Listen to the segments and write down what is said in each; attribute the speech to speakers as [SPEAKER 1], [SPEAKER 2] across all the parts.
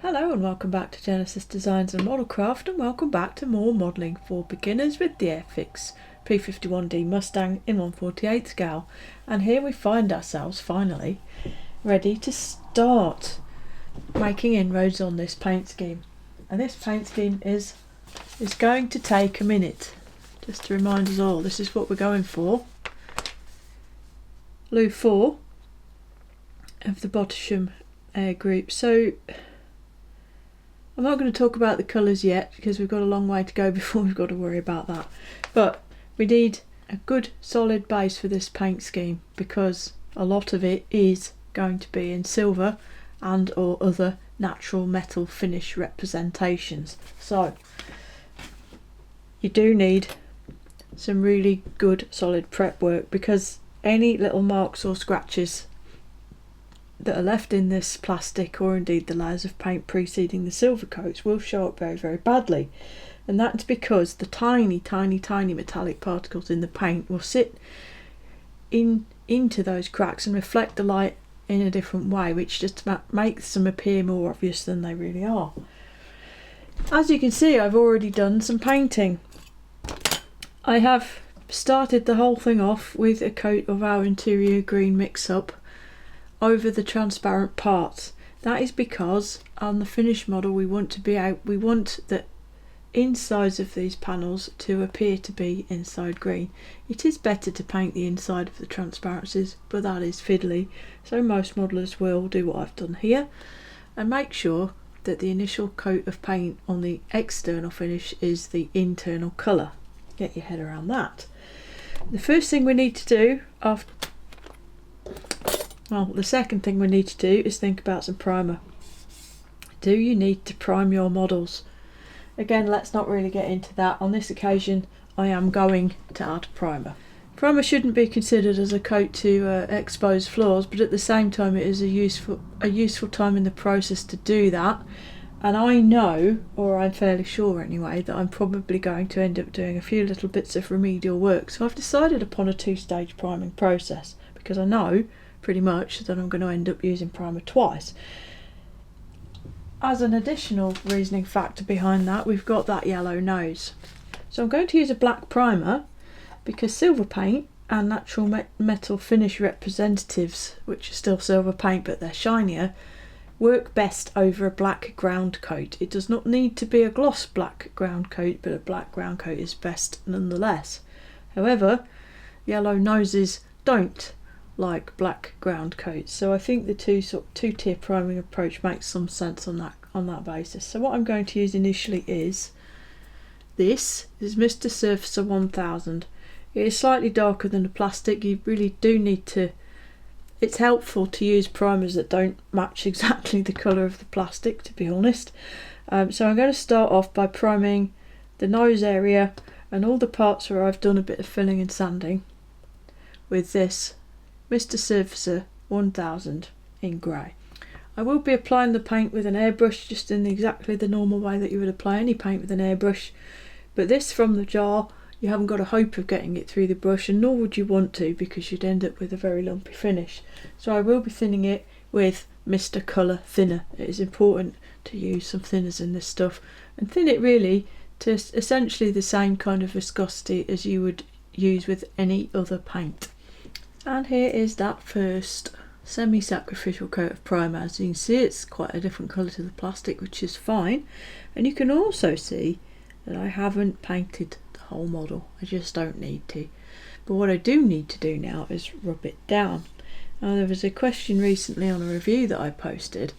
[SPEAKER 1] Hello and welcome back to Genesis Designs and Modelcraft, and welcome back to more modelling for beginners with the Airfix P-51 Mustang in 1/48 scale. And here we find ourselves finally ready to start making inroads on this paint scheme. And this paint scheme is going to take a minute. Just to remind us all, this is what we're going for. Loo 4 of the Bottisham Air Group. So I'm not going to talk about the colours yet because we've got a long way to go before we've got to worry about that. But we need a good solid base for this paint scheme because a lot of it is going to be in silver and or other natural metal finish representations. So you do need some really good solid prep work because any little marks or scratches that are left in this plastic or indeed the layers of paint preceding the silver coats will show up very, very badly. And that's because the tiny metallic particles in the paint will sit into those cracks and reflect the light in a different way, which just makes them appear more obvious than they really are. As you can see, I've already done some painting. I have started the whole thing off with a coat of our interior green mix-up over the transparent parts. That is because on the finished model we want the insides of these panels to appear to be inside green. It is better to paint the inside of the transparencies, but that is fiddly, so most modelers will do what I've done here and make sure that the initial coat of paint on the external finish is the internal colour. Get your head around that. The first thing we need to do the second thing we need to do is think about some primer. Do you need to prime your models? Again, let's not really get into that. On this occasion, I am going to add primer. Primer shouldn't be considered as a coat to expose flaws, but at the same time it is a useful time in the process to do that. And I know, or I'm fairly sure anyway, that I'm probably going to end up doing a few little bits of remedial work. So I've decided upon a two-stage priming process because I know pretty much that I'm going to end up using primer twice. As an additional reasoning factor behind that, we've got that yellow nose. So I'm going to use a black primer because silver paint and natural metal finish representatives, which are still silver paint but they're shinier, work best over a black ground coat. It does not need to be a gloss black ground coat, but a black ground coat is best nonetheless. However, yellow noses don't like black ground coats, so I think the two-tier priming approach makes some sense on that basis. So what I'm going to use initially is Mr. Surfacer 1000. It is slightly darker than the plastic. You really do need to. It's helpful to use primers that don't match exactly the colour of the plastic, to be honest. So I'm going to start off by priming the nose area and all the parts where I've done a bit of filling and sanding with this Mr. Surfacer 1000 in grey. I will be applying the paint with an airbrush, just in exactly the normal way that you would apply any paint with an airbrush, but this from the jar you haven't got a hope of getting it through the brush, and nor would you want to because you'd end up with a very lumpy finish. So I will be thinning it with Mr. Colour Thinner. It is important to use some thinners in this stuff and thin it really to essentially the same kind of viscosity as you would use with any other paint. And here is that first semi-sacrificial coat of primer. As you can see, it's quite a different colour to the plastic, which is fine. And you can also see that I haven't painted the whole model. I just don't need to. But what I do need to do now is rub it down. Now, there was a question recently on a review that I posted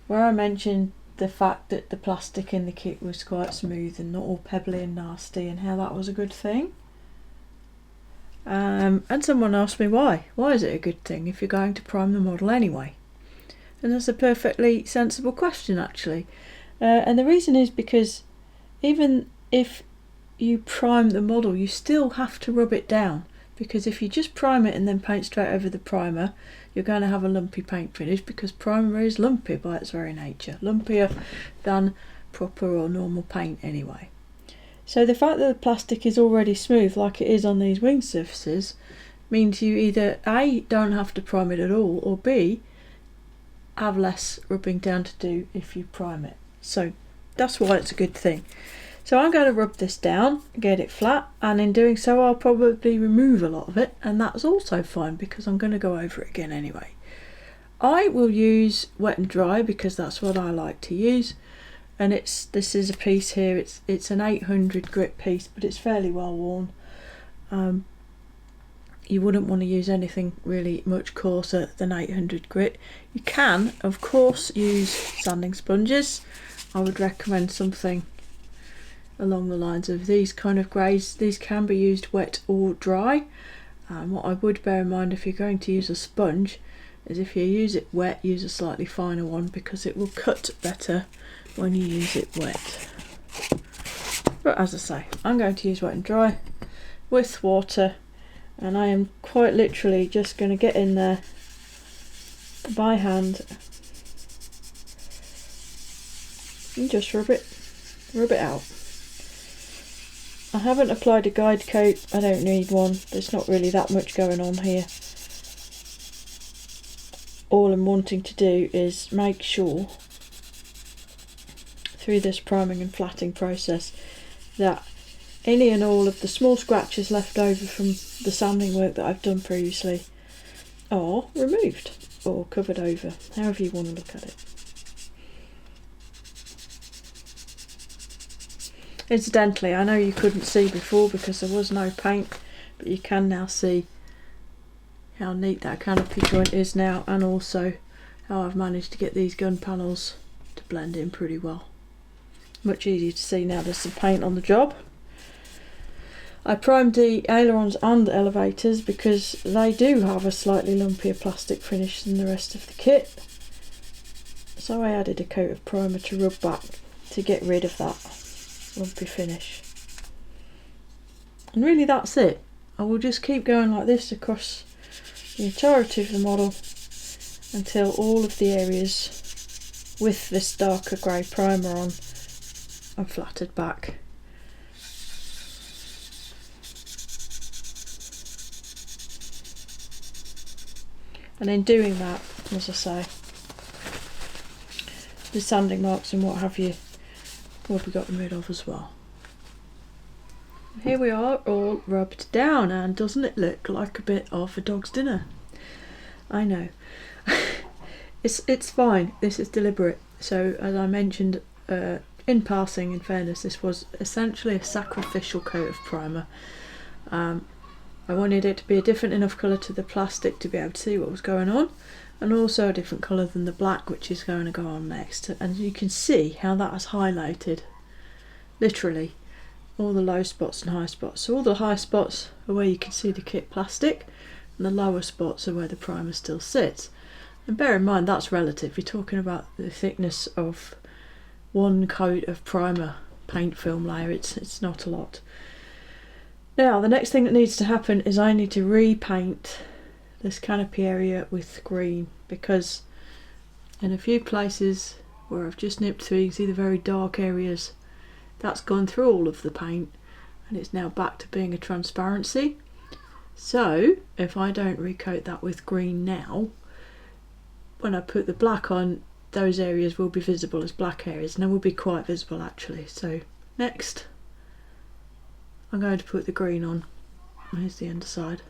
[SPEAKER 1] where I mentioned the fact that the plastic in the kit was quite smooth and not all pebbly and nasty, and how that was a good thing. And someone asked me why. Why is it a good thing if you're going to prime the model anyway? And that's a perfectly sensible question, actually. And the reason is because even if you prime the model, you still have to rub it down. Because if you just prime it and then paint straight over the primer, you're going to have a lumpy paint finish because primer is lumpy by its very nature. Lumpier than proper or normal paint anyway. So the fact that the plastic is already smooth like it is on these wing surfaces means you either A, don't have to prime it at all, or B, have less rubbing down to do if you prime it. So that's why it's a good thing. So I'm going to rub this down, get it flat, and in doing so I'll probably remove a lot of it, and that's also fine because I'm going to go over it again anyway. I will use wet and dry because that's what I like to use, and this is a piece here, it's an 800 grit piece, but it's fairly well worn. You wouldn't want to use anything really much coarser than 800 grit. You can of course use sanding sponges. I would recommend something along the lines of these kind of greys. These can be used wet or dry. What I would bear in mind if you're going to use a sponge is if you use it wet, use a slightly finer one because it will cut better when you use it wet. But as I say, I'm going to use wet and dry with water, and I am quite literally just going to get in there by hand and just rub it out. I haven't applied a guide coat, I don't need one, there's not really that much going on here. All I'm wanting to do is make sure through this priming and flatting process that any and all of the small scratches left over from the sanding work that I've done previously are removed or covered over, however you want to look at it. Incidentally, I know you couldn't see before because there was no paint, but you can now see how neat that canopy joint is now, and also how I've managed to get these gun panels to blend in pretty well. Much easier to see now there's some paint on the job. I primed the ailerons and the elevators because they do have a slightly lumpier plastic finish than the rest of the kit. So I added a coat of primer to rub back to get rid of that lumpy finish. And really that's it. I will just keep going like this across the entirety of the model until all of the areas with this darker grey primer on are flattered back. And in doing that, as I say, the sanding marks and what have you will be gotten rid of as well. Here we are, all rubbed down, and doesn't it look like a bit of a dog's dinner? I know. It's fine, this is deliberate. So as I mentioned in passing, in fairness, this was essentially a sacrificial coat of primer. I wanted it to be a different enough colour to the plastic to be able to see what was going on, and also a different colour than the black which is going to go on next. And you can see how that has highlighted literally all the low spots and high spots. So all the high spots are where you can see the kit plastic, and the lower spots are where the primer still sits. And bear in mind that's relative, you're talking about the thickness of one coat of primer paint film layer, it's not a lot. Now the next thing that needs to happen is I need to repaint this canopy area with green, because in a few places where I've just nipped through, you can see the very dark areas. That's gone through all of the paint and it's now back to being a transparency. So if I don't recoat that with green now, when I put the black on, those areas will be visible as black areas, and they will be quite visible actually. So next I'm going to put the green on. Here's the underside.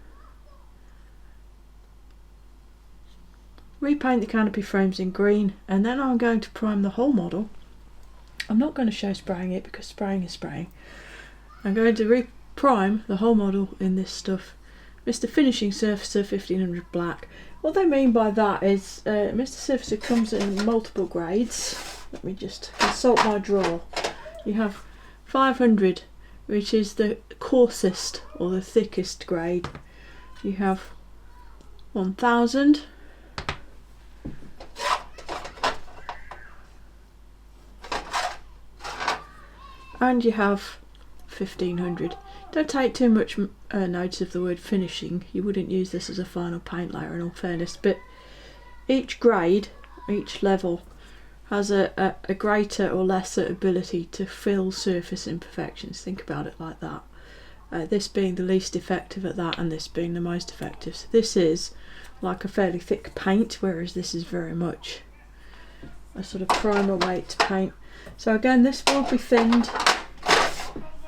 [SPEAKER 1] Repaint the canopy frames in green, and then I'm going to prime the whole model. I'm not going to show spraying it because spraying is spraying. I'm going to re-prime the whole model in this stuff. Mr. Finishing Surfacer 1500 Black. What they mean by that is Mr. Surfacer comes in multiple grades. Let me just consult my drawer. You have 500, which is the coarsest or the thickest grade. You have 1000, and you have 1500. Don't take too much notice of the word finishing. You wouldn't use this as a final paint layer in all fairness, but each grade, each level has a greater or lesser ability to fill surface imperfections. Think about it like that. This being the least effective at that, and this being the most effective. So this is like a fairly thick paint, whereas this is very much a sort of primer weight paint. So again, this will be thinned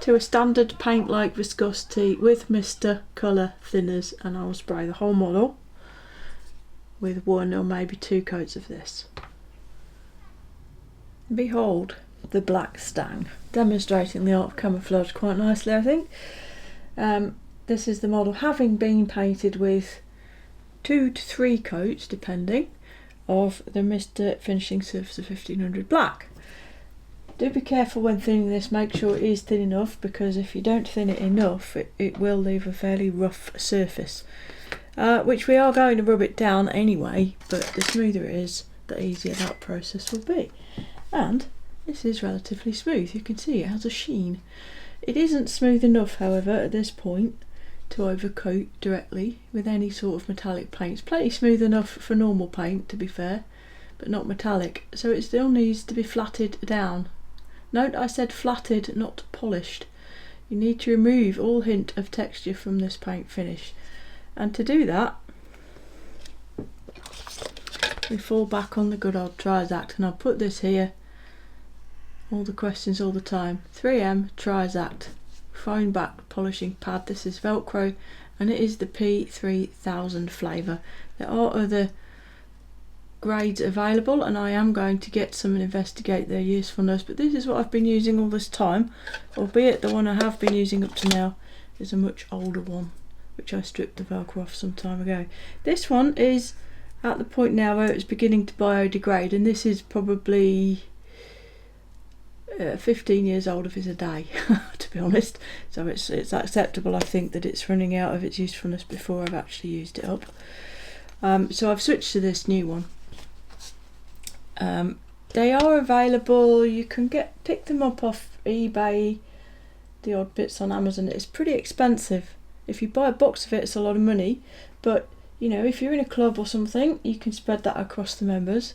[SPEAKER 1] to a standard paint-like viscosity with Mr. Colour thinners, and I will spray the whole model with 1 or maybe 2 coats of this. Behold the black stang, demonstrating the art of camouflage quite nicely, I think. This is the model having been painted with 2 to 3 coats, depending, of the Mr. Finishing Surfacer 1500 Black. Do be careful when thinning this, make sure it is thin enough, because if you don't thin it enough, it will leave a fairly rough surface. Which we are going to rub it down anyway, but the smoother it is, the easier that process will be. And this is relatively smooth, you can see it has a sheen. It isn't smooth enough, however, at this point to overcoat directly with any sort of metallic paint. It's plenty smooth enough for normal paint, to be fair, but not metallic, so it still needs to be flatted down. Note I said flatted, not polished. You need to remove all hint of texture from this paint finish, and to do that we fall back on the good old Trizact, and I'll put this here, all the questions all the time. 3M Trizact foam back polishing pad. This is Velcro and it is the P3000 flavour. There are other grades available and I am going to get some and investigate their usefulness, but this is what I've been using all this time, albeit the one I have been using up to now is a much older one which I stripped the Velcro off some time ago. This one is at the point now where it's beginning to biodegrade, and this is probably 15 years old if it's a day to be honest, so it's acceptable, I think, that it's running out of its usefulness before I've actually used it up. So I've switched to this new one. They are available, you can pick them up off eBay, the odd bits on Amazon. It's pretty expensive. If you buy a box of it, it's a lot of money, but you know, if you're in a club or something, you can spread that across the members,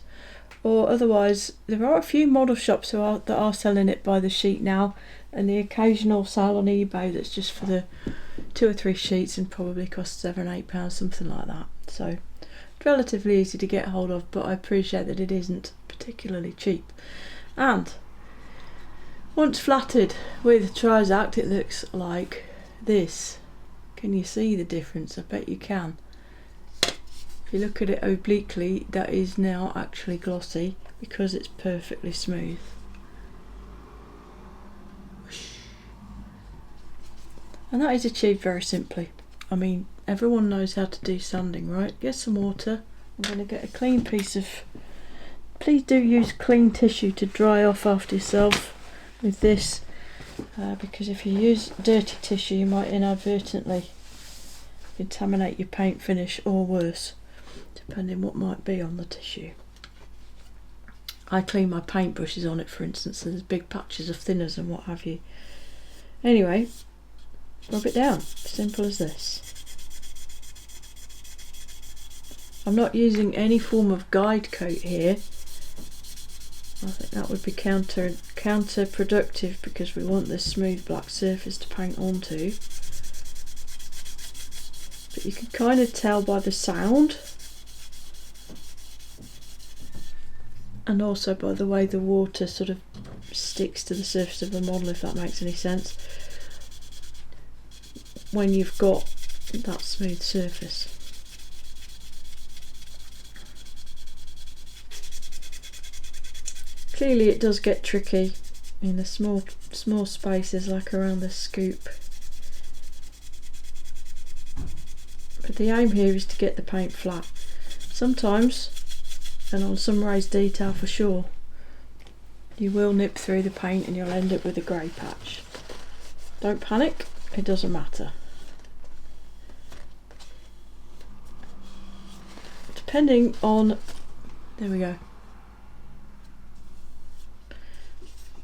[SPEAKER 1] or otherwise there are a few model shops that are selling it by the sheet now, and the occasional sale on eBay that's just for the 2 or 3 sheets and probably costs £7 or £8, something like that. So it's relatively easy to get hold of, but I appreciate that it isn't particularly cheap. And once flatted with Trizact, it looks like this. Can you see the difference? I bet you can. If you look at it obliquely, that is now actually glossy because it's perfectly smooth. And that is achieved very simply. I mean, everyone knows how to do sanding, right? Get some water. I'm going to get a clean piece of... Please do use clean tissue to dry off after yourself with this, because if you use dirty tissue you might inadvertently contaminate your paint finish, or worse, depending what might be on the tissue. I clean my paintbrushes on it, for instance, so there's big patches of thinners and what have you. Anyway, rub it down, simple as this. I'm not using any form of guide coat here. I think that would be counterproductive because we want this smooth black surface to paint onto. But you can kind of tell by the sound, and also by the way the water sort of sticks to the surface of the model, if that makes any sense, when you've got that smooth surface. Clearly it does get tricky in the small spaces like around the scoop, but the aim here is to get the paint flat. Sometimes, and on some raised detail for sure, you will nip through the paint and you'll end up with a grey patch. Don't panic, it doesn't matter. Depending on, there we go.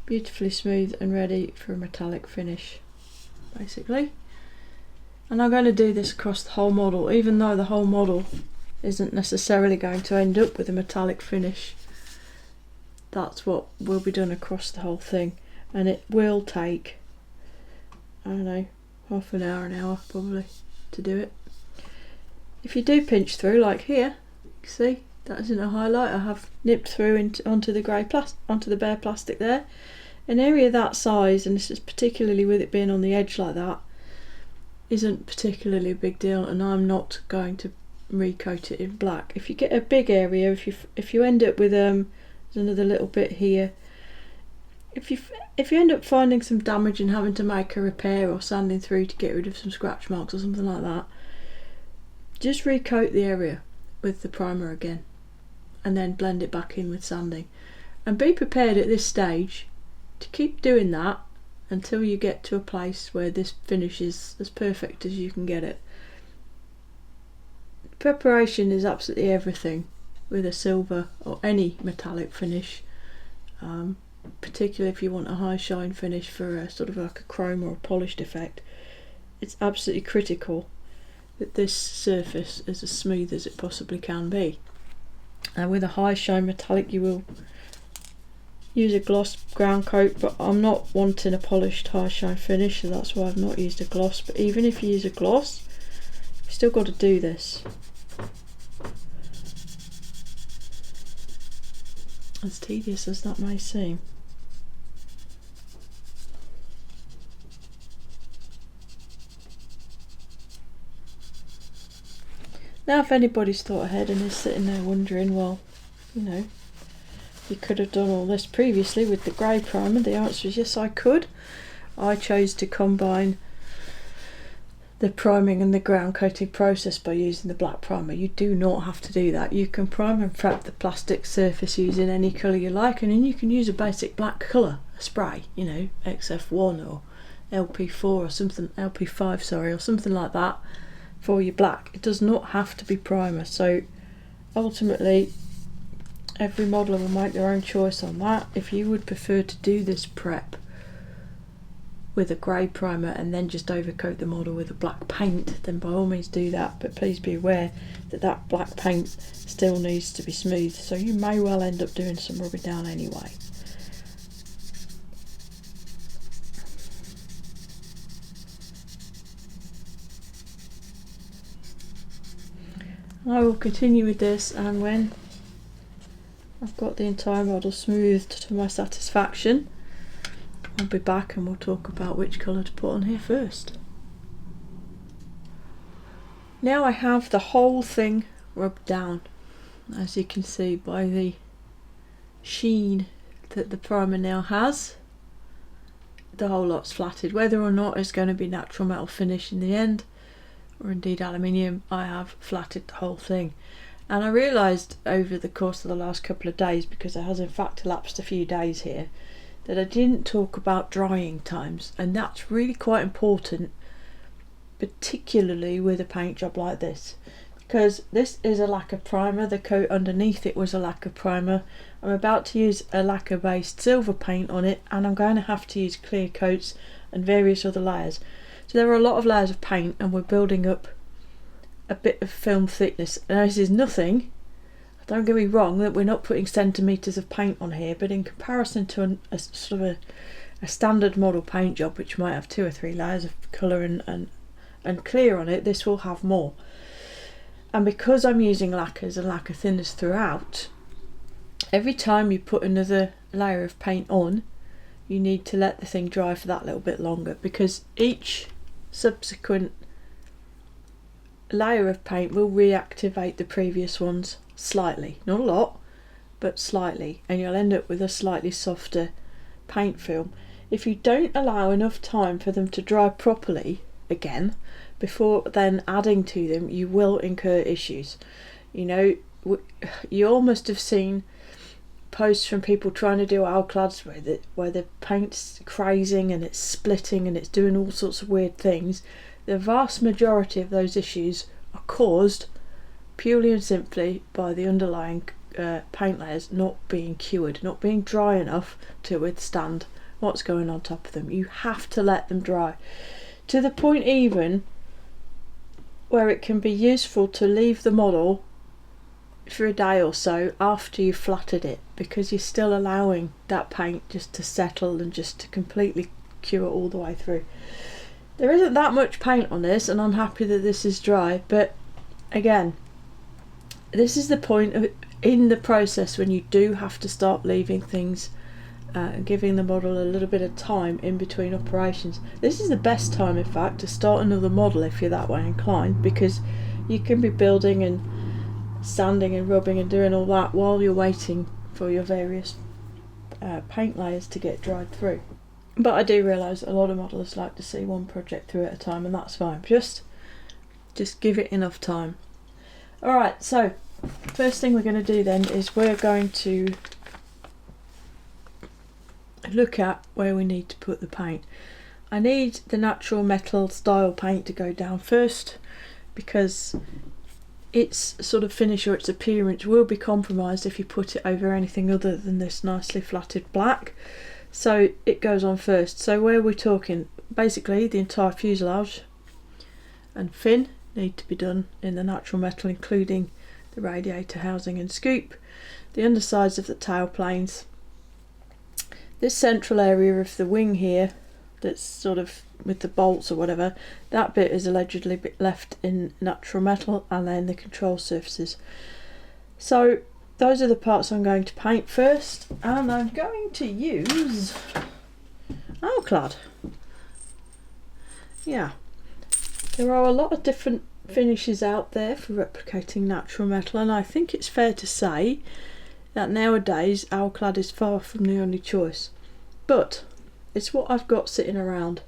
[SPEAKER 1] Beautifully smooth and ready for a metallic finish, basically. And I'm going to do this across the whole model, even though the whole model isn't necessarily going to end up with a metallic finish. That's what will be done across the whole thing, and it will take, I don't know, half an hour probably to do it. If you do pinch through like here, you see that isn't a highlight. I have nipped through onto the onto the bare plastic there. An area that size, and this is particularly with it being on the edge like that, isn't particularly a big deal, and I'm not going to recoat it in black. If you get a big area, if you end up with there's another little bit here. If you end up finding some damage and having to make a repair or sanding through to get rid of some scratch marks or something like that, just recoat the area with the primer again and then blend it back in with sanding. And be prepared at this stage to keep doing that until you get to a place where this finish is as perfect as you can get it. Preparation is absolutely everything with a silver or any metallic finish. Particularly if you want a high shine finish for a sort of like a chrome or a polished effect, it's absolutely critical that this surface is as smooth as it possibly can be. And with a high shine metallic, you will use a gloss ground coat, but I'm not wanting a polished high shine finish, so that's why I've not used a gloss. But even if you use a gloss, you've still got to do this. As tedious as that may seem. Now, if anybody's thought ahead and is sitting there wondering, well, you know, you could have done all this previously with the grey primer, the answer is yes, I could. I chose to combine the priming and the ground coating process by using the black primer. You do not have to do that. You can prime and prep the plastic surface using any colour you like, and then you can use a basic black colour, a spray, you know, XF1 or LP4 or something, LP5 sorry, or something like that for your black. It does not have to be primer. So ultimately every modeller will make their own choice on that. If you would prefer to do this prep with a grey primer and then just overcoat the model with a black paint, then by all means do that, but please be aware that that black paint still needs to be smooth, so you may well end up doing some rubbing down anyway. I will continue with this, and when I've got the entire model smoothed to my satisfaction, I'll be back and we'll talk about which colour to put on here first. Now I have the whole thing rubbed down, as you can see by the sheen that the primer now has. The whole lot's flatted. Whether or not it's going to be natural metal finish in the end, or indeed aluminium, I have flatted the whole thing. And I realised over the course of the last couple of days, because it has in fact elapsed a few days here, that I didn't talk about drying times, and that's really quite important, particularly with a paint job like this, because this is a lacquer primer. The coat underneath it was a lacquer primer. I'm about to use a lacquer based silver paint on it, and I'm going to have to use clear coats and various other layers. So there are a lot of layers of paint, and we're building up a bit of film thickness. Now this is nothing, don't get me wrong, that we're not putting centimetres of paint on here, but in comparison to a sort of a standard model paint job, which might have 2 or 3 layers of colour and clear on it, this will have more. And because I'm using lacquers and lacquer thinners throughout, every time you put another layer of paint on, you need to let the thing dry for that little bit longer, because each subsequent layer of paint will reactivate the previous ones slightly, not a lot, but slightly, and you'll end up with a slightly softer paint film. If you don't allow enough time for them to dry properly again before then adding to them, you will incur issues. You know, you all must have seen posts from people trying to do Alclads where the paint's crazing and it's splitting and it's doing all sorts of weird things. The vast majority of those issues are caused purely and simply by the underlying paint layers not being cured, not being dry enough to withstand what's going on top of them. You have to let them dry to the point even where it can be useful to leave the model for a day or so after you've flattered it, because you're still allowing that paint just to settle and just to completely cure all the way through. There isn't that much paint on this, and I'm happy that this is dry, but again, this is the point of in the process when you do have to start leaving things and giving the model a little bit of time in between operations. This is the best time, in fact, to start another model if you're that way inclined, because you can be building and sanding and rubbing and doing all that while you're waiting for your various paint layers to get dried through. But I do realise that a lot of modelers like to see one project through at a time, and that's fine. Just give it enough time. Alright, so first thing we're going to do then is we're going to look at where we need to put the paint. I need the natural metal style paint to go down first, because its sort of finish or its appearance will be compromised if you put it over anything other than this nicely flatted black. So it goes on first. So where we're talking, basically the entire fuselage and fin need to be done in the natural metal, including the radiator housing and scoop, the undersides of the tail planes, this central area of the wing here that's sort of with the bolts or whatever, that bit is allegedly left in natural metal, and then the control surfaces. So those are the parts I'm going to paint first, and I'm going to use Alclad. Yeah, there are a lot of different finishes out there for replicating natural metal, and I think it's fair to say that nowadays Alclad is far from the only choice, but it's what I've got sitting around.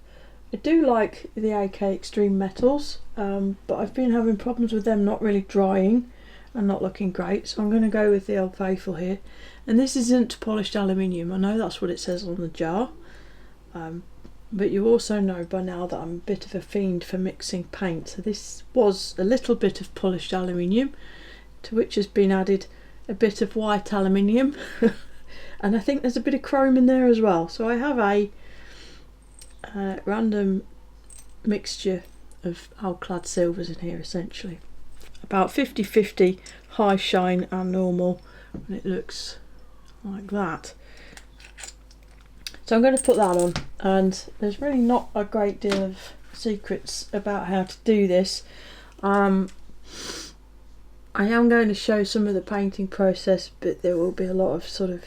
[SPEAKER 1] I do like the AK Extreme Metals, but I've been having problems with them not really drying and not looking great, so I'm going to go with the Old Faithful here. And this isn't polished aluminium, I know that's what it says on the jar, but you also know by now that I'm a bit of a fiend for mixing paint. So this was a little bit of polished aluminium, to which has been added a bit of white aluminium and I think there's a bit of chrome in there as well. So I have a random mixture of Alclad silvers in here, essentially about 50-50 high shine and normal, and it looks like that. So I'm going to put that on, and there's really not a great deal of secrets about how to do this. I am going to show some of the painting process, but there will be a lot of sort of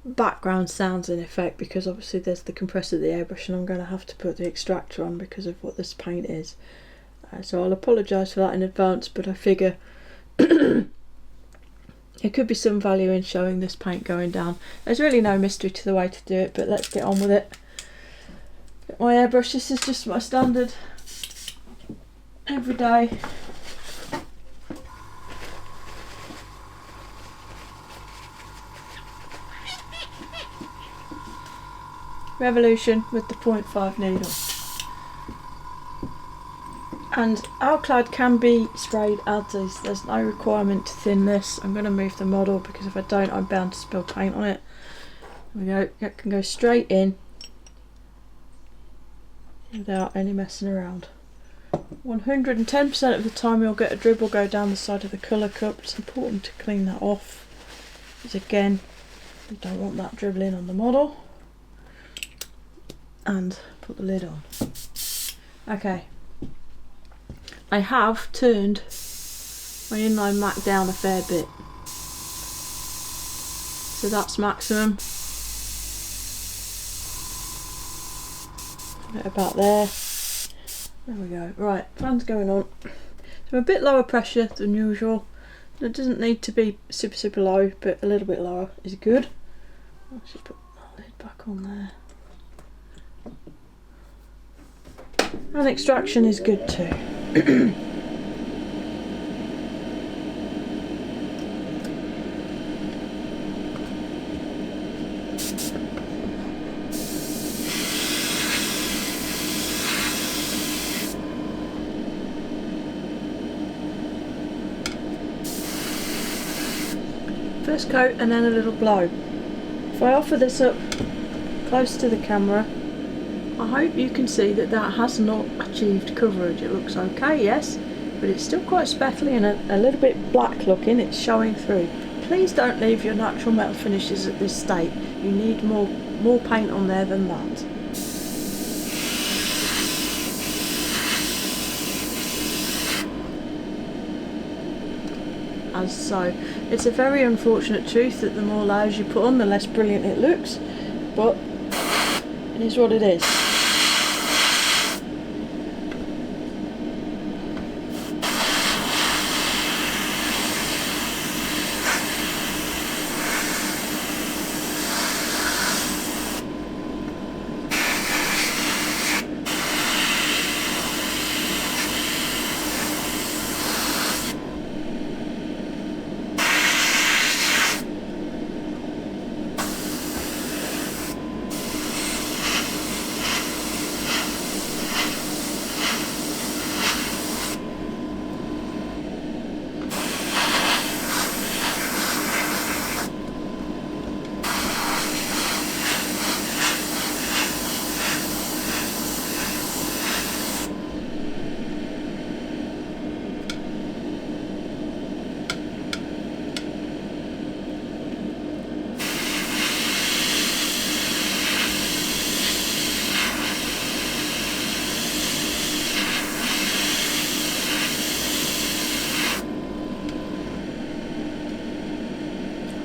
[SPEAKER 1] background sounds in effect, because obviously there's the compressor, the airbrush, and I'm going to have to put the extractor on because of what this paint is. So I'll apologise for that in advance, but I figure there could be some value in showing this paint going down. There's really no mystery to the way to do it, but let's get on with it. Get my airbrush. This is just my standard everyday Revolution with the 0.5 needle. And Alclad can be sprayed as is, there's no requirement to thin this. I'm going to move the model because if I don't I'm bound to spill paint on it. There we go, it can go straight in without any messing around. 110% of the time you'll get a dribble go down the side of the colour cup. It's important to clean that off, because again you don't want that dribbling on the model. And put the lid on. Okay, I have turned my inline mac down a fair bit, so that's maximum. About there. There we go. Right, fan's going on. So a bit lower pressure than usual. It doesn't need to be super low, but a little bit lower is good. Let's just put that lid back on there. And extraction is good too. First coat and then a little blow. If I offer this up close to the camera, I hope you can see that that has not achieved coverage. It looks okay, yes, but it's still quite speckly and a little bit black looking. It's showing through. Please don't leave your natural metal finishes at this state. You need more paint on there than that. as so. It's a very unfortunate truth that the more layers you put on, the less brilliant it looks, but it is what it is.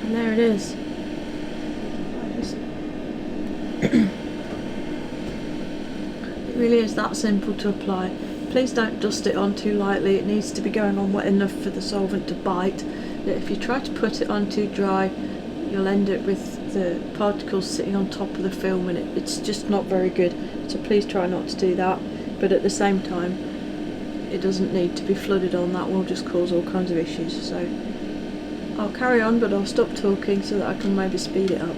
[SPEAKER 1] And there it is. It really is that simple to apply. Please don't dust it on too lightly. It needs to be going on wet enough for the solvent to bite. If you try to put it on too dry, you'll end up with the particles sitting on top of the film, and it's just not very good. So please try not to do that. But at the same time, it doesn't need to be flooded on. That will just cause all kinds of issues. So I'll carry on, but I'll stop talking so that I can maybe speed it up.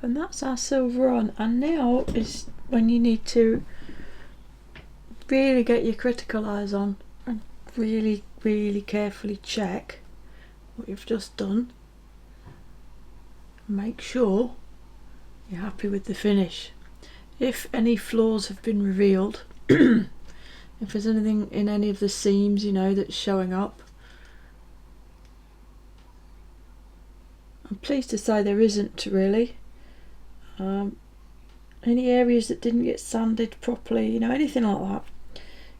[SPEAKER 1] And that's our silver on, and now is when you need to really get your critical eyes on and really carefully check what you've just done. Make sure you're happy with the finish. If any flaws have been revealed, if there's anything in any of the seams, you know, that's showing up, I'm pleased to say there isn't really. Any areas that didn't get sanded properly, you know, anything like that,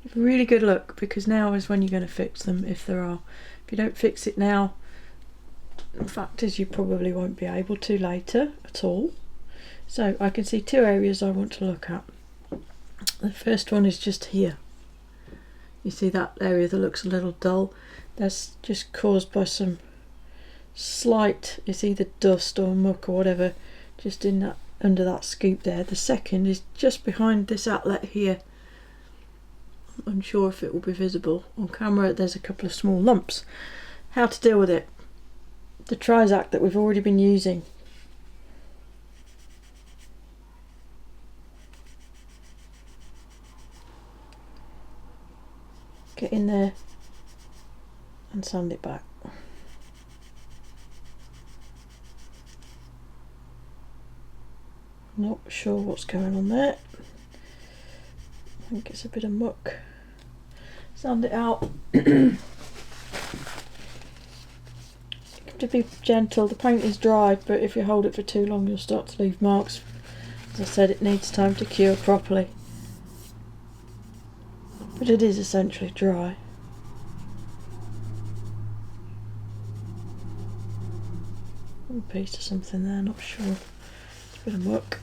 [SPEAKER 1] have a really good look, because now is when you're going to fix them if there are. If you don't fix it now, the fact is you probably won't be able to later at all. So I can see two areas I want to look at. The first one is just here. You see that area that looks a little dull? That's just caused by some slight, it's either dust or muck or whatever, just in that, under that scoop there. The second is just behind this outlet here. I'm unsure if it will be visible on camera. There's a couple of small lumps. How to deal with it? The Trizact that we've already been using. Get in there and sand it back. Not sure what's going on there. I think it's a bit of muck. Sand it out. To be gentle, the paint is dry, but if you hold it for too long you'll start to leave marks. As I said, it needs time to cure properly. But it is essentially dry. A piece of something there, not sure. It's a bit of muck.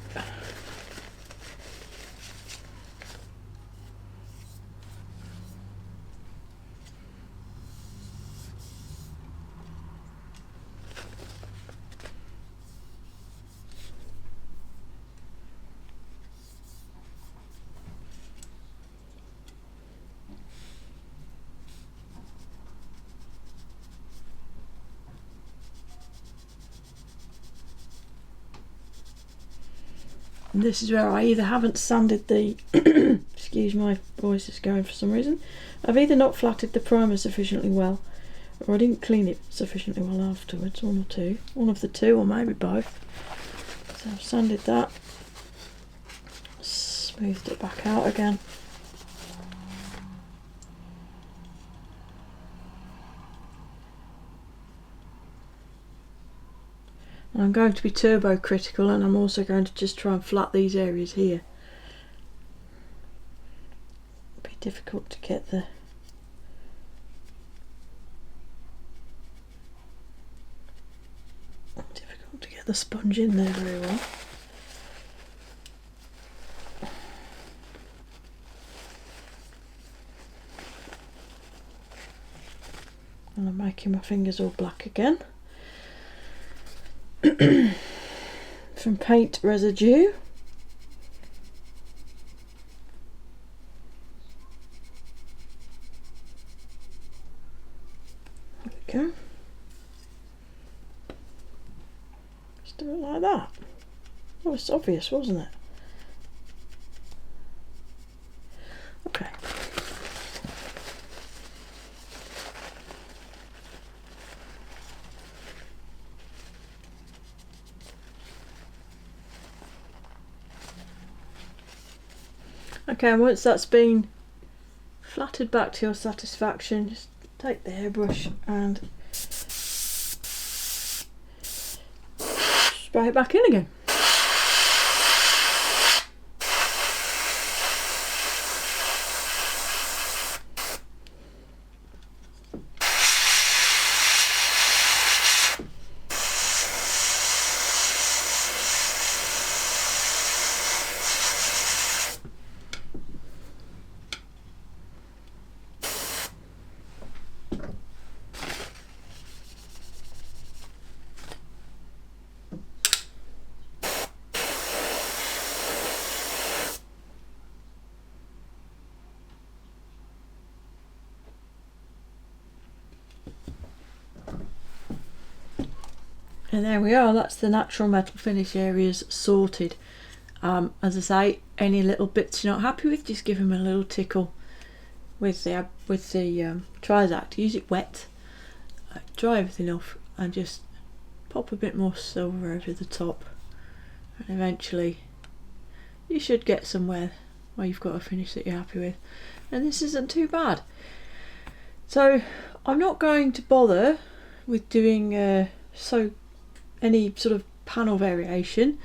[SPEAKER 1] And this is where I either haven't sanded the excuse my voice is going for some reason. I've either not flatted the primer sufficiently well, or I didn't clean it sufficiently well afterwards. One of the two, or maybe both. So I've sanded that, smoothed it back out again. And I'm going to be turbo critical, and I'm also going to just try and flat these areas here. It'll be difficult to get the sponge in there very well. And I'm making my fingers all black again. From paint residue. There we go. Just do it like that. Oh, it's obvious, wasn't it? Okay. Okay, and once that's been flattered back to your satisfaction, just take the hairbrush and spray it back in again. And there we are, that's the natural metal finish areas sorted. As I say, any little bits you're not happy with, just give them a little tickle with the Trizact. Use it wet, dry everything off, and just pop a bit more silver over the top, and eventually you should get somewhere where you've got a finish that you're happy with. And this isn't too bad. So I'm not going to bother with doing any sort of panel variation,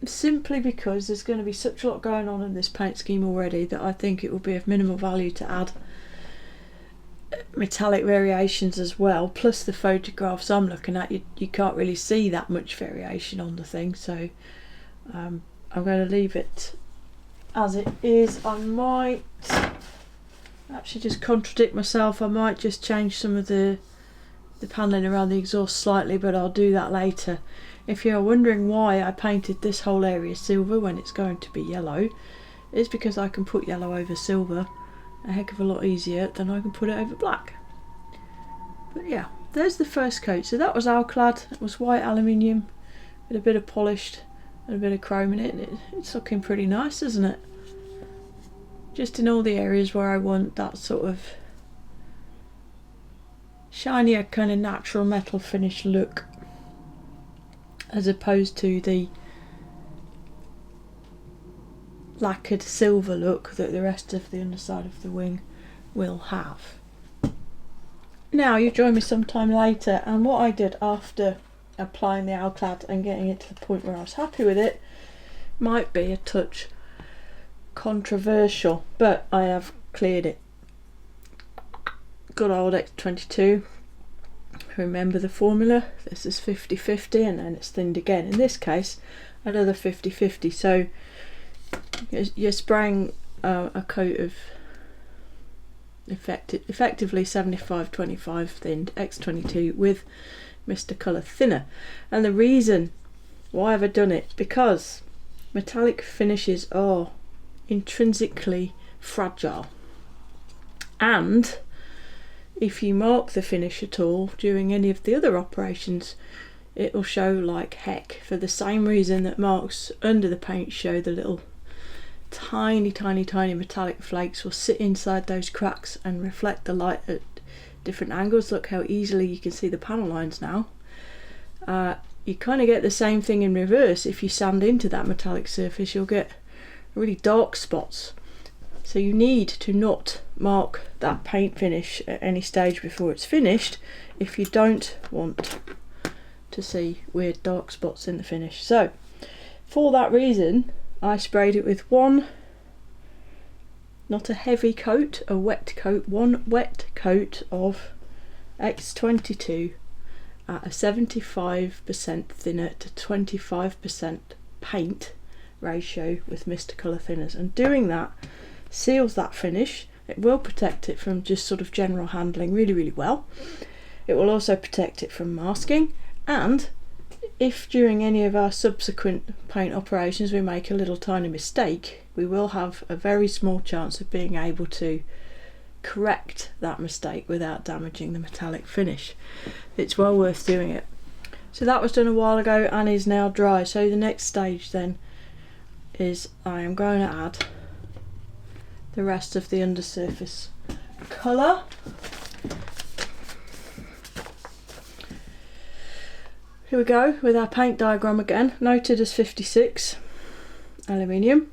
[SPEAKER 1] simply because there's going to be such a lot going on in this paint scheme already that I think it will be of minimal value to add metallic variations as well. Plus the photographs I'm looking at, you can't really see that much variation on the thing, so I'm going to leave it as it is. I might actually just contradict myself. I might just change some of the panelling around the exhaust slightly, but I'll do that later. If you're wondering why I painted this whole area silver when it's going to be yellow, it's because I can put yellow over silver a heck of a lot easier than I can put it over black. But yeah, there's the first coat. So that was Alclad. It was white aluminium with a bit of polished and a bit of chrome in it. It's looking pretty nice, isn't it? Just in all the areas where I want that sort of shinier kind of natural metal finish look, as opposed to the lacquered silver look that the rest of the underside of the wing will have. Now you join me sometime later, and what I did after applying the Alclad and getting it to the point where I was happy with it might be a touch controversial, but I have cleared it. Good old X22. Remember the formula, this is 50-50 and then it's thinned again. In this case another 50-50, so you're spraying a coat of effectively 75-25 thinned X22 with Mr. Colour Thinner. And the reason why have I done it, because metallic finishes are intrinsically fragile, and if you mark the finish at all during any of the other operations, it will show like heck, for the same reason that marks under the paint show. The little tiny metallic flakes will sit inside those cracks and reflect the light at different angles. Look how easily you can see the panel lines now. You kind of get the same thing in reverse. If you sand into that metallic surface, you'll get really dark spots. So you need to not mark that paint finish at any stage before it's finished if you don't want to see weird dark spots in the finish. So for that reason I sprayed it with one, not a heavy coat, a wet coat, one wet coat of X22 at a 75% thinner to 25% paint ratio with Mr. Colour Thinners, and doing that seals that finish. It will protect it from just sort of general handling really well. It will also protect it from masking, and if during any of our subsequent paint operations we make a little tiny mistake, we will have a very small chance of being able to correct that mistake without damaging the metallic finish. It's well worth doing it. So that was done a while ago and is now dry. So the next stage then is I am going to add the rest of the undersurface colour. Here we go with our paint diagram again, noted as 56 aluminium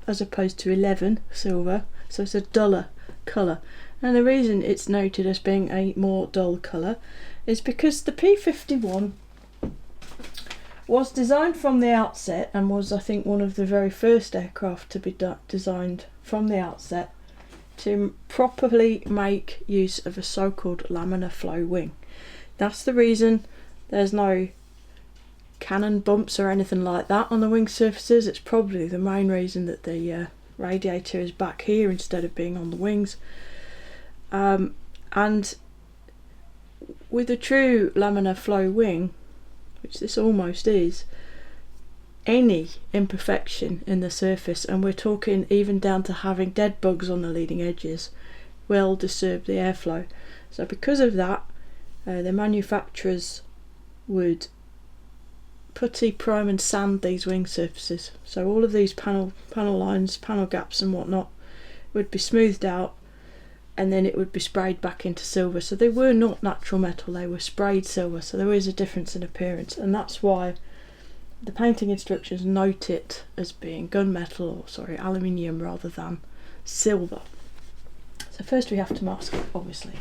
[SPEAKER 1] as opposed to 11 silver, so it's a duller colour. And the reason it's noted as being a more dull colour is because the P-51 was designed from the outset, and was, I think, one of the very first aircraft to be designed from the outset to properly make use of a so-called laminar flow wing. That's the reason there's no cannon bumps or anything like that on the wing surfaces. It's probably the main reason that the radiator is back here instead of being on the wings. And with a true laminar flow wing, which this almost is, any imperfection in the surface, and we're talking even down to having dead bugs on the leading edges, will disturb the airflow. So because of that, The manufacturers would putty, prime and sand these wing surfaces. So all of these panel lines, panel gaps and whatnot would be smoothed out, and then it would be sprayed back into silver. So they were not natural metal, they were sprayed silver. So there is a difference in appearance, and that's why the painting instructions note it as being gunmetal, or sorry, aluminium rather than silver. So first we have to mask it, obviously.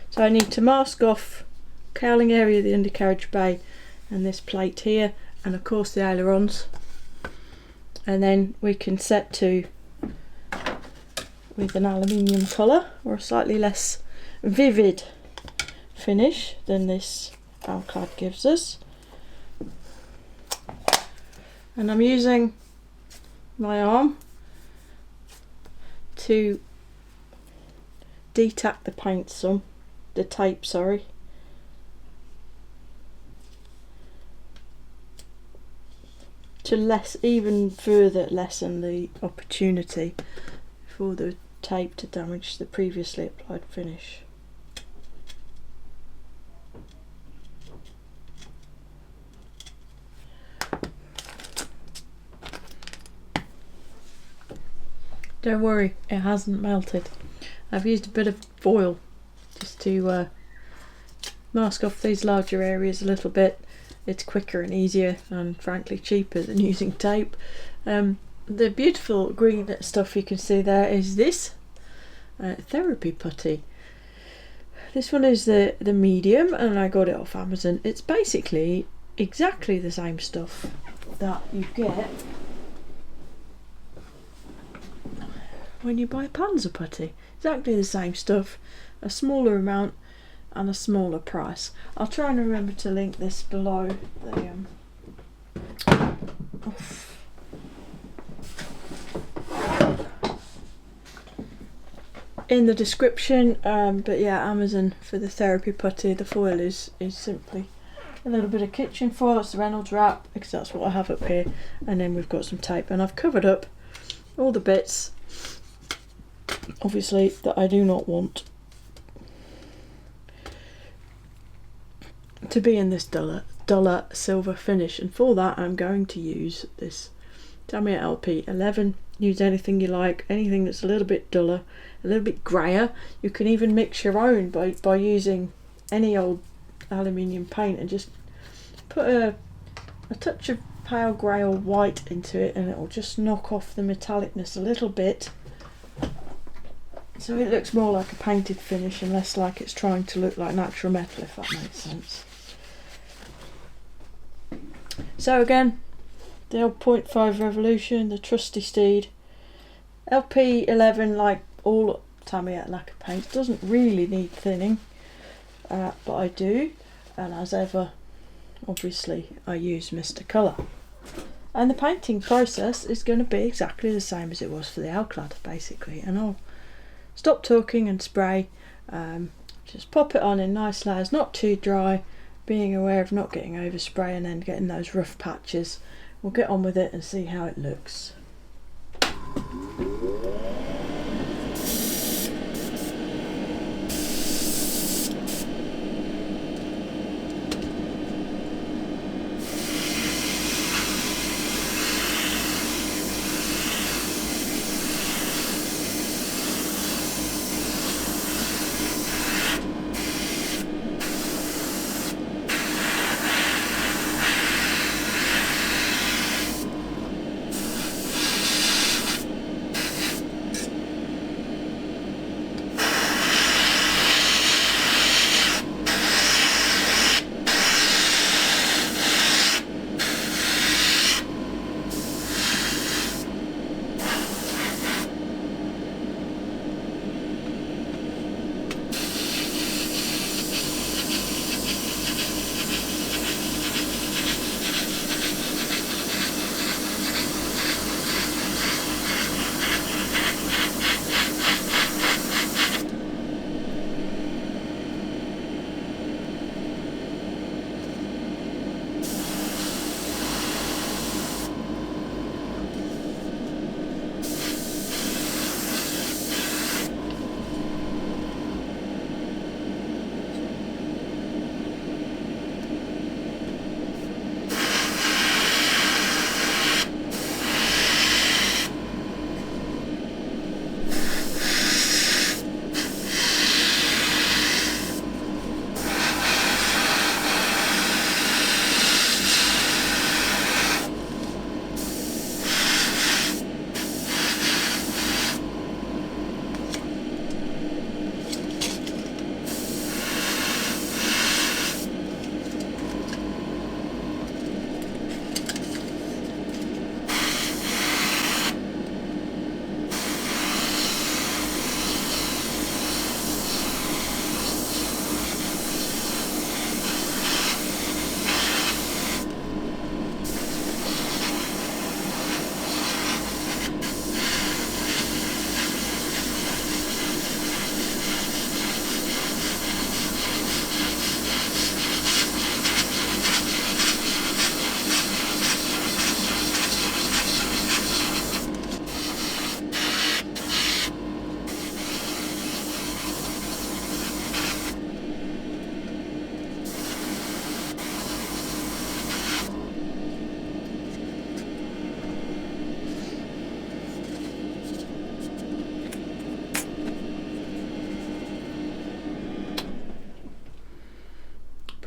[SPEAKER 1] So I need to mask off cowling area, the undercarriage bay, and this plate here, and of course the ailerons. And then we can set to with an aluminium colour, or a slightly less vivid finish than this Alclad gives us. And I'm using my arm to detack the paint some, the tape, sorry. To even further lessen the opportunity for the tape to damage the previously applied finish. Don't worry, it hasn't melted. I've used a bit of foil just to mask off these larger areas a little bit. It's quicker and easier, and frankly cheaper than using tape. The beautiful green stuff you can see there is this therapy putty. This one is the medium, and I got it off Amazon. It's basically exactly the same stuff that you get when you buy a Panzer putty. Exactly the same stuff, a smaller amount and a smaller price. I'll try and remember to link this below the in the description, but yeah, Amazon for the therapy putty. The foil is simply a little bit of kitchen foil. It's the Reynolds wrap, because that's what I have up here, and then we've got some tape, and I've covered up all the bits obviously that I do not want to be in this duller silver finish, and for that I'm going to use this Tamiya LP11. Use anything you like, anything that's a little bit duller, a little bit grayer. You can even mix your own by using any old aluminium paint and just put a touch of pale grey or white into it, and it will just knock off the metallicness a little bit, so it looks more like a painted finish and less like it's trying to look like natural metal, if that makes sense. So again, the old 0.5 revolution, the trusty steed. LP11, like all Tamiya lacquer paint, doesn't really need thinning, but I do, and as ever, obviously, I use Mr. Colour. And the painting process is going to be exactly the same as it was for the Alclad, basically. And I'll stop talking and spray, just pop it on in nice layers, not too dry, being aware of not getting overspray and then getting those rough patches. We'll get on with it and see how it looks.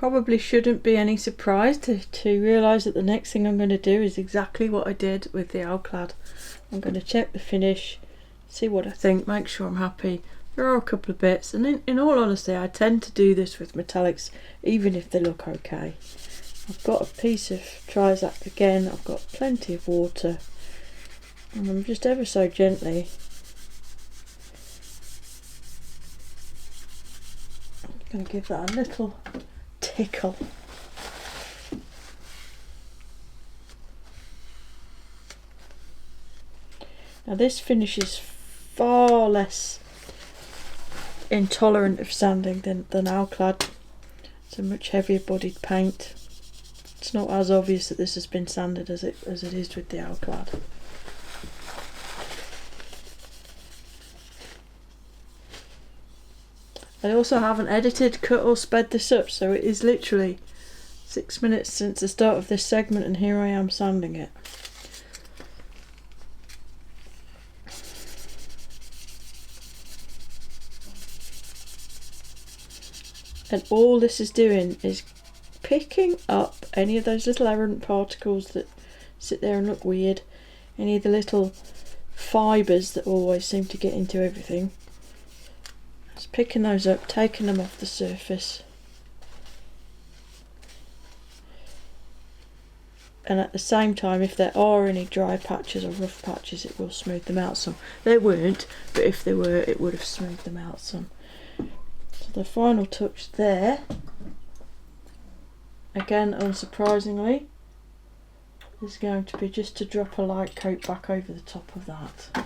[SPEAKER 1] probably shouldn't be any surprise to realise that the next thing I'm going to do is exactly what I did with the Alclad. I'm going to check the finish, see what I think, make sure I'm happy. There are a couple of bits, and in all honesty I tend to do this with metallics even if they look okay. I've got a piece of Trizac again, I've got plenty of water, and I'm just ever so gently going to give that a little tickle. Now this finish is far less intolerant of sanding than Alclad. It's a much heavier bodied paint. It's not as obvious that this has been sanded as it is with the Alclad. I also haven't edited, cut or sped this up, so it is literally 6 minutes since the start of this segment and here I am sanding it. And all this is doing is picking up any of those little errant particles that sit there and look weird, any of the little fibres that always seem to get into everything. Just picking those up, taking them off the surface, and at the same time, if there are any dry patches or rough patches, it will smooth them out some. There weren't, but if there were, it would have smoothed them out some. So the final touch there, again unsurprisingly, is going to be just to drop a light coat back over the top of that.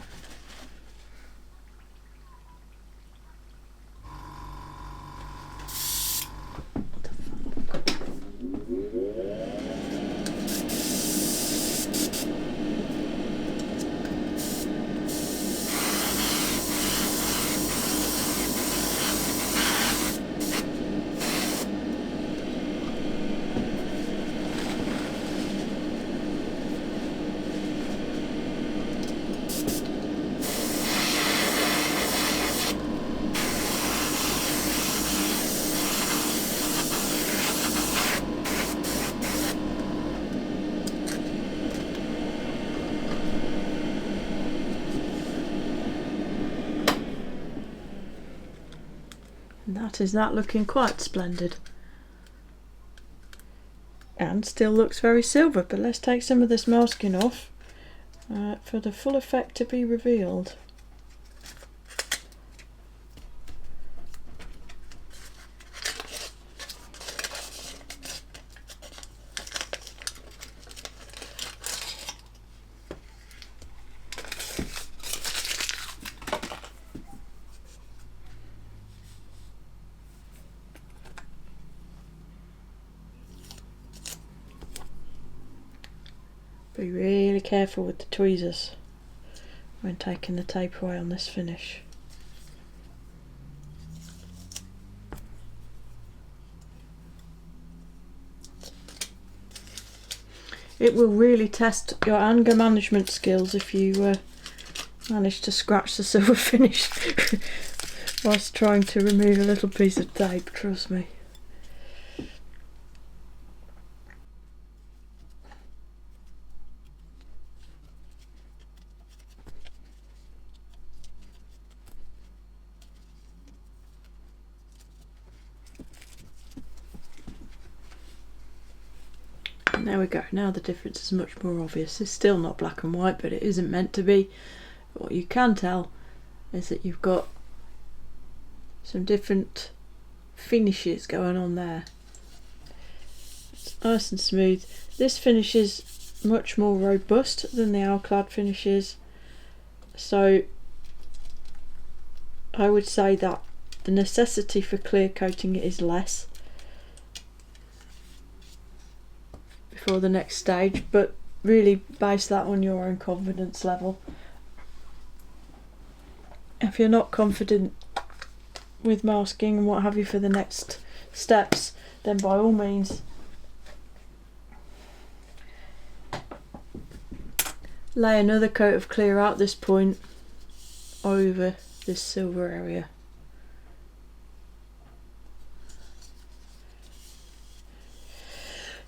[SPEAKER 1] And that is that looking quite splendid. And still looks very silver, but let's take some of this masking off for the full effect to be revealed. Be really careful with the tweezers when taking the tape away on this finish. It will really test your anger management skills if you manage to scratch the silver finish whilst trying to remove a little piece of tape, trust me. There we go, now the difference is much more obvious. It's still not black and white, but it isn't meant to be. What you can tell is that you've got some different finishes going on there. It's nice and smooth. This finish is much more robust than the Alclad finishes, so I would say that the necessity for clear coating it is less for the next stage, but really base that on your own confidence level. If you're not confident with masking and what have you for the next steps, then by all means lay another coat of clear out this point over this silver area.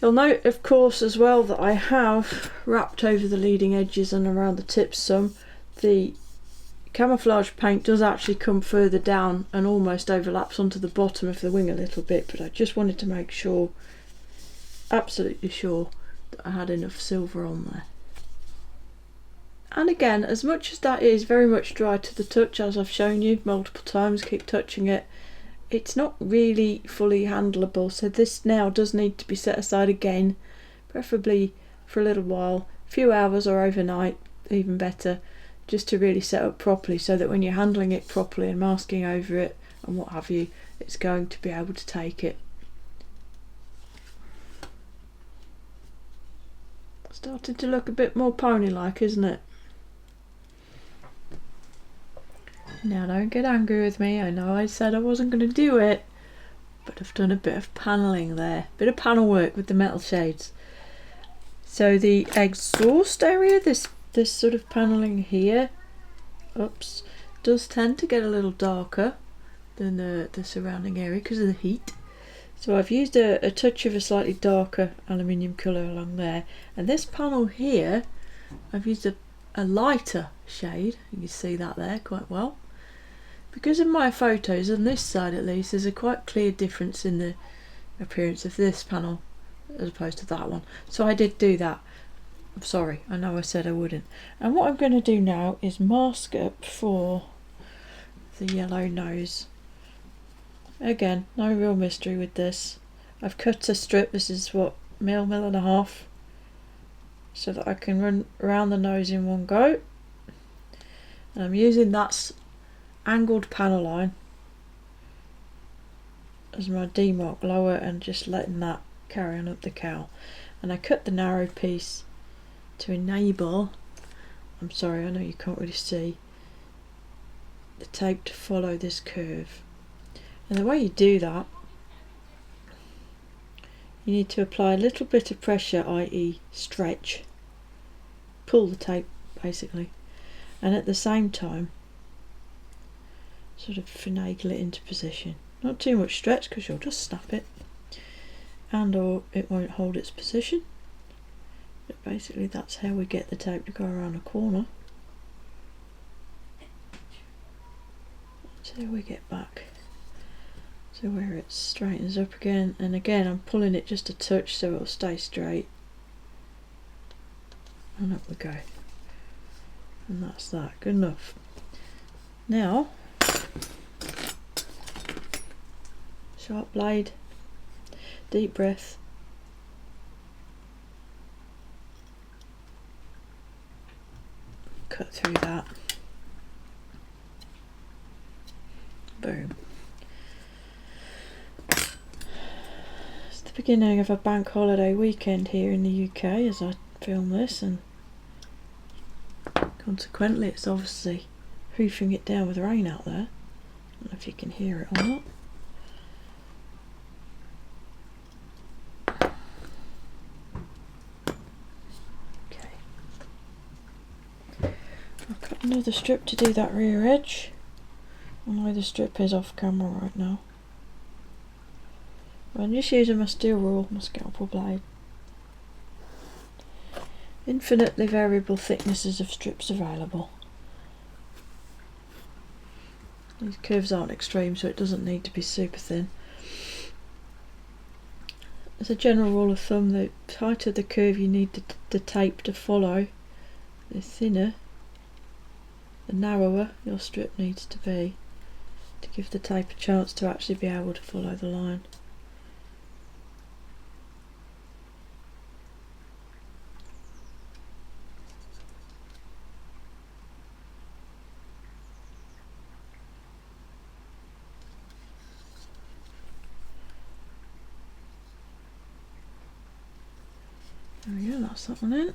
[SPEAKER 1] You'll note of course as well that I have wrapped over the leading edges and around the tips some. The camouflage paint does actually come further down and almost overlaps onto the bottom of the wing a little bit, but I just wanted to make sure, absolutely sure, that I had enough silver on there. And again, as much as that is very much dry to the touch, as I've shown you multiple times, keep touching it, it's not really fully handleable, so this now does need to be set aside again, preferably for a little while, a few hours or overnight, even better, just to really set up properly, so that when you're handling it properly and masking over it and what have you, it's going to be able to take it. Starting to look a bit more pony-like, isn't it? Now don't get angry with me, I know I said I wasn't going to do it, but I've done a bit of panelling there, bit of panel work with the metal shades. So the exhaust area, this sort of panelling here, oops, does tend to get a little darker than the surrounding area because of the heat. So I've used a touch of a slightly darker aluminium colour along there, and this panel here I've used a lighter shade. You can see that there quite well. Because of my photos, on this side at least, there's a quite clear difference in the appearance of this panel as opposed to that one. So I did do that. I'm sorry, I know I said I wouldn't. And what I'm going to do now is mask up for the yellow nose. Again, no real mystery with this. I've cut a strip, this is what, mil and a half, so that I can run around the nose in one go. And I'm using that angled panel line as my demarc lower and just letting that carry on up the cowl. And I cut the narrow piece to enable, I'm sorry I know you can't really see, the tape to follow this curve. And the way you do that, you need to apply a little bit of pressure, i.e. stretch, pull the tape basically, and at the same time sort of finagle it into position. Not too much stretch because you'll just snap it, and or it won't hold its position. But basically that's how we get the tape to go around a corner. That's how we get back to where it straightens up again, and again I'm pulling it just a touch so it'll stay straight, and up we go. And that's that, good enough. Now, sharp blade, deep breath, cut through that, boom. It's the beginning of a bank holiday weekend here in the UK as I film this, and consequently it's obviously hoofing it down with rain out there. I don't know if you can hear it or not. Okay. I've got another strip to do that rear edge. I know the strip is off camera right now. I'm just using my steel rule, my scalpel blade. Infinitely variable thicknesses of strips available. These curves aren't extreme, so it doesn't need to be super thin. As a general rule of thumb, the tighter the curve you need the tape to follow, the thinner, the narrower your strip needs to be to give the tape a chance to actually be able to follow the line. There we go, that's that one in.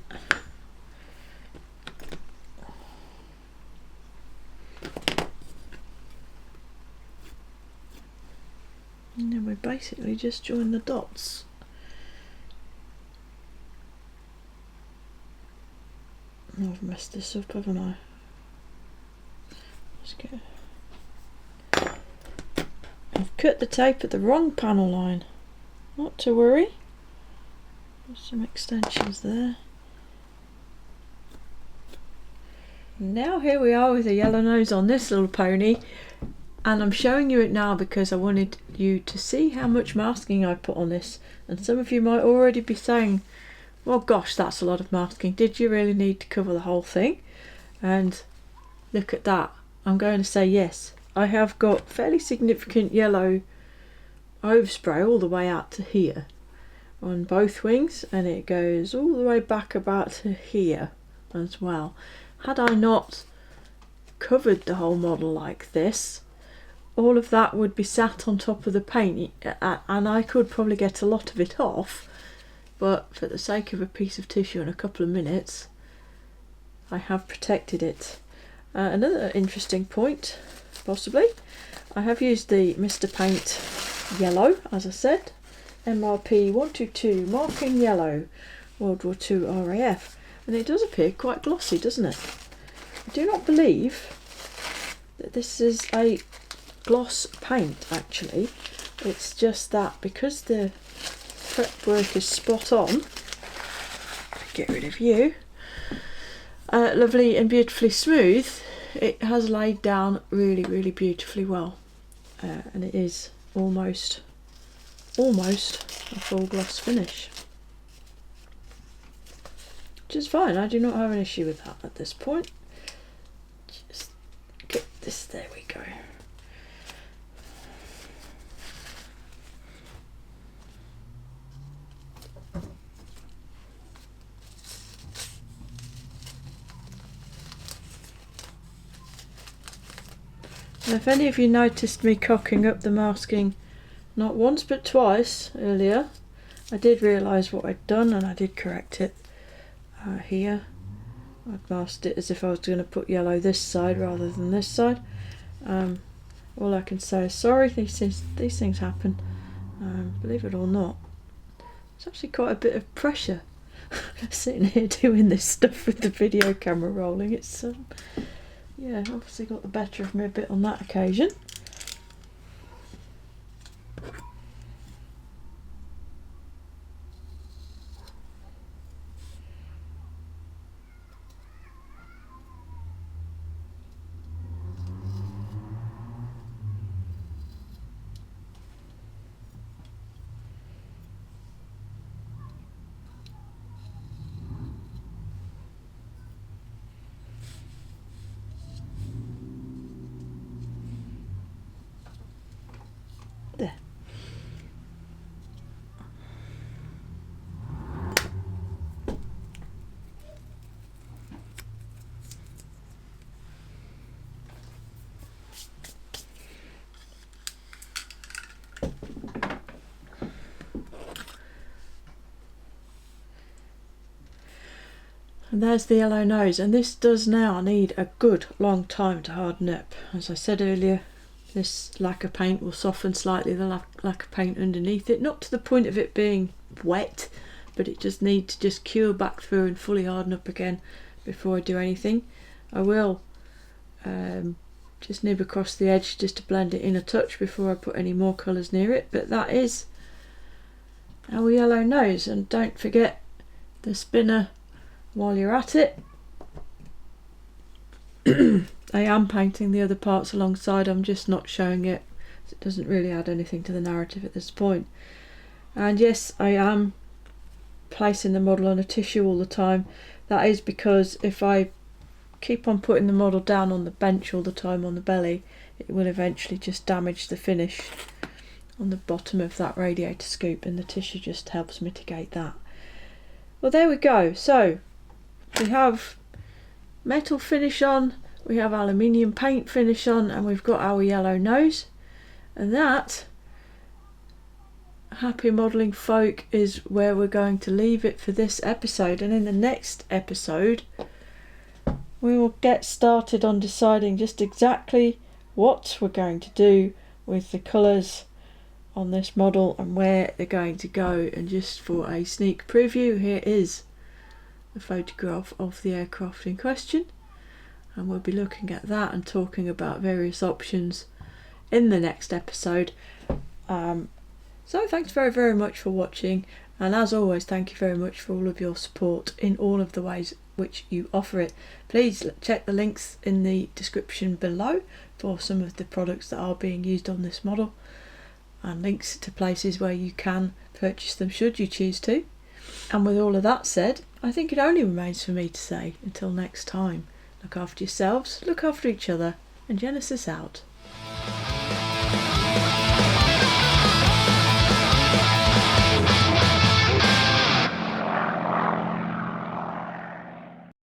[SPEAKER 1] And then we basically just join the dots. Oh, I've messed this up, haven't I? Let's get. I've cut the tape at the wrong panel line. Not to worry. Some extensions there. Now here we are with a yellow nose on this little pony, and I'm showing you it now because I wanted you to see how much masking I put on this. And some of you might already be saying, well gosh, that's a lot of masking, did you really need to cover the whole thing? And look at that. I'm going to say yes. I have got fairly significant yellow overspray all the way out to here on both wings, and it goes all the way back about to here as well. Had I not covered the whole model like this, all of that would be sat on top of the paint, and I could probably get a lot of it off, but for the sake of a piece of tissue and a couple of minutes, I have protected it. Another interesting point, possibly, I have used the Mr. Paint yellow, as I said, MRP 122 marking yellow, World War II RAF, and it does appear quite glossy, doesn't it? I do not believe that this is a gloss paint actually, it's just that because the prep work is spot on, get rid of you, lovely and beautifully smooth, it has laid down really beautifully well, and it is almost a full gloss finish, which is fine. I do not have an issue with that at this point. Just get this, there we go. Now, if any of you noticed me cocking up the masking not once but twice earlier, I did realise what I'd done and I did correct it. Here I'd masked it as if I was going to put yellow this side rather than this side. All I can say is sorry, these things happen. Believe it or not, it's actually quite a bit of pressure sitting here doing this stuff with the video camera rolling. It's yeah, obviously got the better of me a bit on that occasion. There. And there's the yellow nose, and this does now need a good long time to harden up. As I said earlier, this lacquer paint will soften slightly the lacquer paint underneath it, not to the point of it being wet, but it just needs to just cure back through and fully harden up again before I do anything. I will just nib across the edge just to blend it in a touch before I put any more colours near it, but that is our yellow nose. And don't forget the spinner while you're at it. I am painting the other parts alongside, I'm just not showing it, so it doesn't really add anything to the narrative at this point. And yes, I am placing the model on a tissue all the time. That is because if I keep on putting the model down on the bench all the time on the belly, it will eventually just damage the finish on the bottom of that radiator scoop, and the tissue just helps mitigate that. Well, there we go. So we have metal finish on, we have aluminium paint finish on, and we've got our yellow nose. And that, happy modelling folk, is where we're going to leave it for this episode. And in the next episode we will get started on deciding just exactly what we're going to do with the colours on this model and where they're going to go. And just for a sneak preview, here is a photograph of the aircraft in question, and we'll be looking at that and talking about various options in the next episode. So thanks very much for watching, And as always, thank you very much for all of your support in all of the ways which you offer it. Please check the links in the description below for some of the products that are being used on this model, and links to places where you can purchase them should you choose to. And with all of that said, I think it only remains for me to say until next time, look after yourselves, look after each other, and Genesis out.